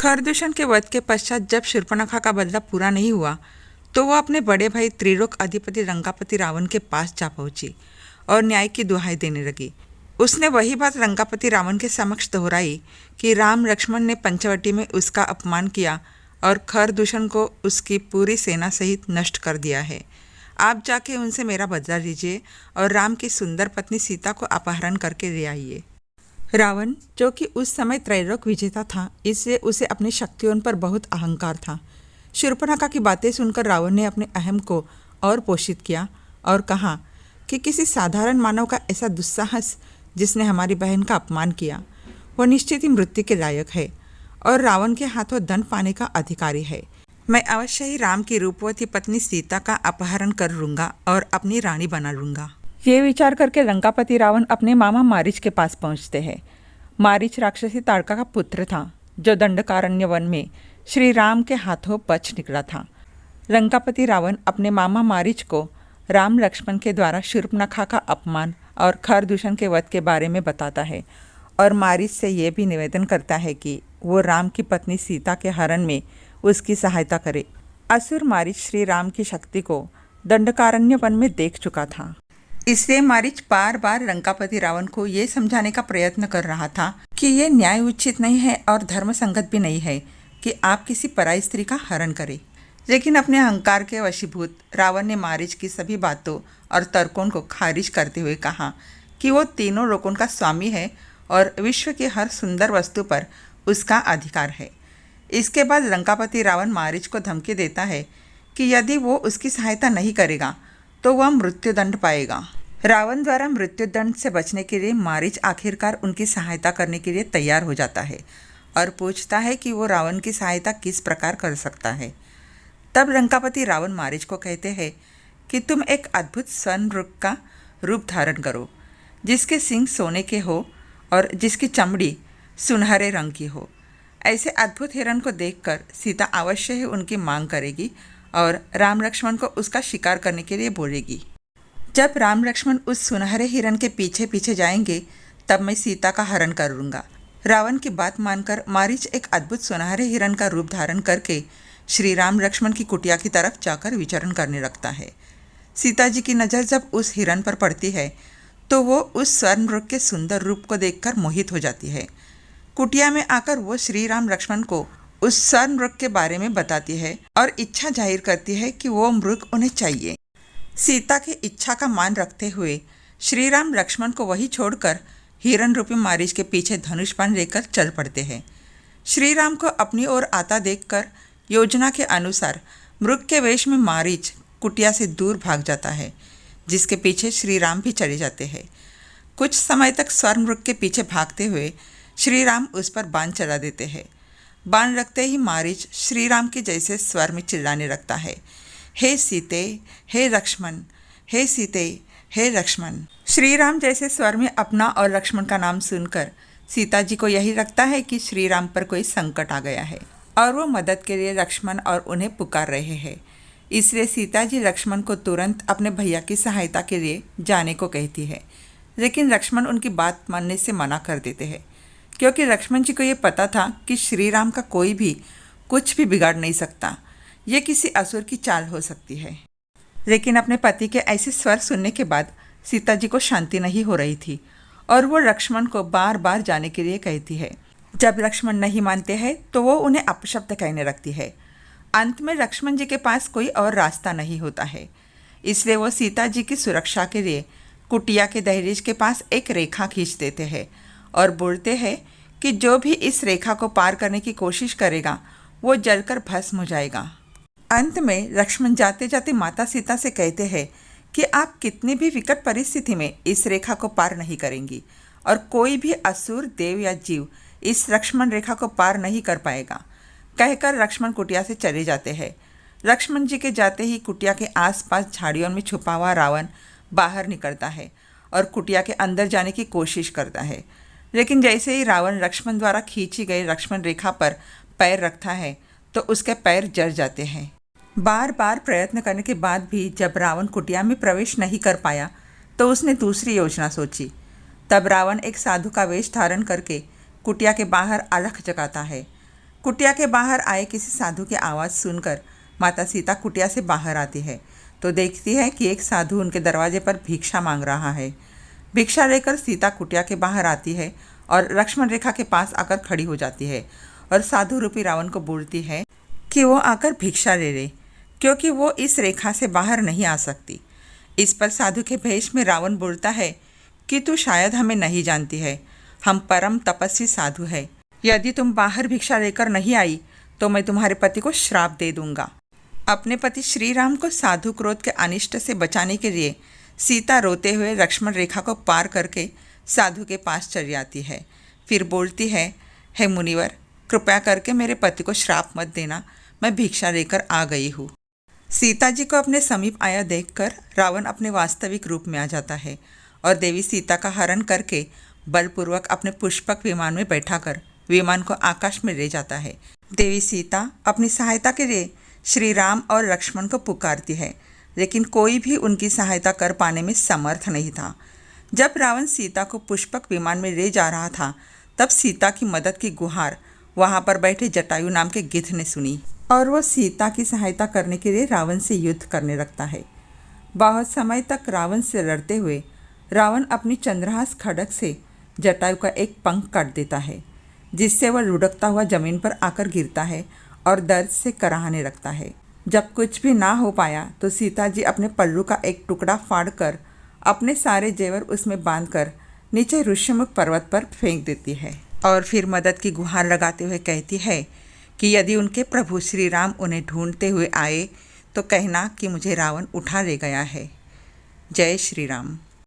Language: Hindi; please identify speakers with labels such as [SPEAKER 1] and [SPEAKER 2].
[SPEAKER 1] खरदूषण के वध के पश्चात जब शूर्पणखा का बदला पूरा नहीं हुआ तो वह अपने बड़े भाई त्रिलोक अधिपति रंगापति रावण के पास जा पहुंची और न्याय की दुहाई देने लगी। उसने वही बात रंगापति रावण के समक्ष दोहराई कि राम लक्ष्मण ने पंचवटी में उसका अपमान किया और खरदूषण को उसकी पूरी सेना सहित नष्ट कर दिया है। आप जाके उनसे मेरा बदला लीजिए और राम की सुंदर पत्नी सीता को अपहरण करके ले आइए। रावण, जो कि उस समय त्रैलोक विजेता था, इसलिए उसे अपनी शक्तियों पर बहुत अहंकार था। शूर्पणखा की बातें सुनकर रावण ने अपने अहम को और पोषित किया और कहा कि किसी साधारण मानव का ऐसा दुस्साहस जिसने हमारी बहन का अपमान किया, वह निश्चित ही मृत्यु के लायक है और रावण के हाथों दंड पाने का अधिकारी है। मैं अवश्य ही राम की रूपवती पत्नी सीता का अपहरण कर लूँगा और अपनी रानी बना लूँगा। ये विचार करके लंकापति रावण अपने मामा मारीच के पास पहुंचते हैं। मारीच राक्षसी ताड़का का पुत्र था, जो दंडकारण्य वन में श्री राम के हाथों बच निकला था। लंकापति रावण अपने मामा मारीच को राम लक्ष्मण के द्वारा शूर्पणखा का अपमान और खरदूषण के वध के बारे में बताता है और मारीच से यह भी निवेदन करता है कि वो राम की पत्नी सीता के हरण में उसकी सहायता करे। असुर मारीच श्री राम की शक्ति को दंडकारण्य वन में देख चुका था, इसलिए मारीच बार बार लंकापति रावण को ये समझाने का प्रयत्न कर रहा था कि ये न्याय उचित नहीं है और धर्म संगत भी नहीं है कि आप किसी पराई स्त्री का हरण करें। लेकिन अपने अहंकार के वशीभूत रावण ने मारीच की सभी बातों और तर्कों को खारिज करते हुए कहा कि वो तीनों लोकों का स्वामी है और विश्व की हर सुंदर वस्तु पर उसका अधिकार है। इसके बाद लंकापति रावण मारीच को धमकी देता है कि यदि वो उसकी सहायता नहीं करेगा तो वह मृत्युदंड पाएगा। रावण द्वारा मृत्युदंड से बचने के लिए मारीच आखिरकार उनकी सहायता करने के लिए तैयार हो जाता है और पूछता है कि वो रावण की सहायता किस प्रकार कर सकता है। तब लंकापति रावण मारीच को कहते हैं कि तुम एक अद्भुत स्वर्ण का रूप धारण करो, जिसके सींग सोने के हो और जिसकी चमड़ी सुनहरे रंग की हो। ऐसे अद्भुत हिरण को देखकर सीता अवश्य ही उनकी मांग करेगी और राम लक्ष्मण को उसका शिकार करने के लिए बोलेगी। जब राम लक्ष्मण उस सुनहरे हिरण के पीछे पीछे जाएंगे तब मैं सीता का हरण कर लूँगा। रावण की बात मानकर मारीच एक अद्भुत सुनहरे हिरण का रूप धारण करके श्री राम लक्ष्मण की कुटिया की तरफ जाकर विचरण करने लगता है। सीता जी की नज़र जब उस हिरण पर पड़ती है तो वो उस स्वर्ण के सुंदर रूप को देखकर मोहित हो जाती है। कुटिया में आकर वो श्री राम लक्ष्मण को उस स्वर्ण मृग के बारे में बताती है और इच्छा जाहिर करती है कि वो मृग उन्हें चाहिए। सीता की इच्छा का मान रखते हुए श्री राम लक्ष्मण को वही छोड़कर हिरण रूपी मारीच के पीछे धनुष बाण लेकर चल पड़ते हैं। श्री राम को अपनी ओर आता देखकर योजना के अनुसार मृग के वेश में मारीच कुटिया से दूर भाग जाता है, जिसके पीछे श्री राम भी चले जाते हैं। कुछ समय तक स्वर्ण मृग के पीछे भागते हुए श्री राम उस पर बाण चला देते हैं। बाण लगते ही मारीच श्री राम के जैसे स्वर में चिल्लाने लगता है, हे सीते, हे लक्ष्मण, हे सीते, हे लक्ष्मण। श्री राम जैसे स्वर में अपना और लक्ष्मण का नाम सुनकर सीता जी को यही लगता है कि श्री राम पर कोई संकट आ गया है और वो मदद के लिए लक्ष्मण और उन्हें पुकार रहे हैं। इसलिए सीता जी लक्ष्मण को तुरंत अपने भैया की सहायता के लिए जाने को कहती है, लेकिन लक्ष्मण उनकी बात मानने से मना कर देते हैं, क्योंकि लक्ष्मण जी को ये पता था कि श्री राम का कोई भी कुछ भी बिगाड़ नहीं सकता, ये किसी असुर की चाल हो सकती है। लेकिन अपने पति के ऐसे स्वर सुनने के बाद सीता जी को शांति नहीं हो रही थी और वो लक्ष्मण को बार बार जाने के लिए कहती है। जब लक्ष्मण नहीं मानते हैं तो वो उन्हें अपशब्द कहने लगती है। अंत में लक्ष्मण जी के पास कोई और रास्ता नहीं होता है, इसलिए वो सीता जी की सुरक्षा के लिए कुटिया के दहलीज के पास एक रेखा खींच देते हैं और बोलते हैं कि जो भी इस रेखा को पार करने की कोशिश करेगा वो जलकर भस्म हो जाएगा। अंत में लक्ष्मण जाते जाते माता सीता से कहते हैं कि आप कितनी भी विकट परिस्थिति में इस रेखा को पार नहीं करेंगी और कोई भी असुर, देव या जीव इस लक्ष्मण रेखा को पार नहीं कर पाएगा। कहकर लक्ष्मण कुटिया से चले जाते हैं। लक्ष्मण जी के जाते ही कुटिया के आसपास झाड़ियों में छुपा हुआ रावण बाहर निकलता है और कुटिया के अंदर जाने की कोशिश करता है, लेकिन जैसे ही रावण लक्ष्मण द्वारा खींची गई लक्ष्मण रेखा पर पैर रखता है तो उसके पैर जल जाते हैं। बार बार प्रयत्न करने के बाद भी जब रावण कुटिया में प्रवेश नहीं कर पाया तो उसने दूसरी योजना सोची। तब रावण एक साधु का वेश धारण करके कुटिया के बाहर अलख जगाता है। कुटिया के बाहर आए किसी साधु की आवाज़ सुनकर माता सीता कुटिया से बाहर आती है तो देखती है कि एक साधु उनके दरवाजे पर भिक्षा मांग रहा है। भिक्षा लेकर सीता कुटिया के बाहर आती है और लक्ष्मण रेखा के पास आकर खड़ी हो जाती है और साधु रूपी रावण को बोलती है कि वो आकर भिक्षा ले ले, क्योंकि वो इस रेखा से बाहर नहीं आ सकती। इस पर साधु के भेष में रावण बोलता है कि तू शायद हमें नहीं जानती है, हम परम तपस्वी साधु हैं। यदि तुम बाहर भिक्षा लेकर नहीं आई तो मैं तुम्हारे पति को श्राप दे दूंगा। अपने पति श्री राम को साधु क्रोध के अनिष्ट से बचाने के लिए सीता रोते हुए लक्ष्मण रेखा को पार करके साधु के पास चली जाती है। फिर बोलती है, हे मुनिवर, कृपया करके मेरे पति को श्राप मत देना, मैं भिक्षा लेकर आ गई हूँ। सीता जी को अपने समीप आया देखकर रावण अपने वास्तविक रूप में आ जाता है और देवी सीता का हरण करके बलपूर्वक अपने पुष्पक विमान में बैठाकर विमान को आकाश में ले जाता है। देवी सीता अपनी सहायता के लिए श्री राम और लक्ष्मण को पुकारती है, लेकिन कोई भी उनकी सहायता कर पाने में समर्थ नहीं था। जब रावण सीता को पुष्पक विमान में ले जा रहा था तब सीता की मदद की गुहार वहां पर बैठे जटायु नाम के गिद्ध ने सुनी और वो सीता की सहायता करने के लिए रावण से युद्ध करने लगता है। बहुत समय तक रावण से लड़ते हुए रावण अपनी चंद्रहास खड्ग से जटायु का एक पंख काट देता है, जिससे वह लुढ़कता हुआ जमीन पर आकर गिरता है और दर्द से कराहने लगता है। जब कुछ भी ना हो पाया तो सीता जी अपने पल्लू का एक टुकड़ा फाड़कर अपने सारे जेवर उसमें बांधकर नीचे ऋषिमुख पर्वत पर फेंक देती है और फिर मदद की गुहार लगाते हुए कहती है कि यदि उनके प्रभु श्री राम उन्हें ढूंढते हुए आए तो कहना कि मुझे रावण उठा ले गया है। जय श्री राम।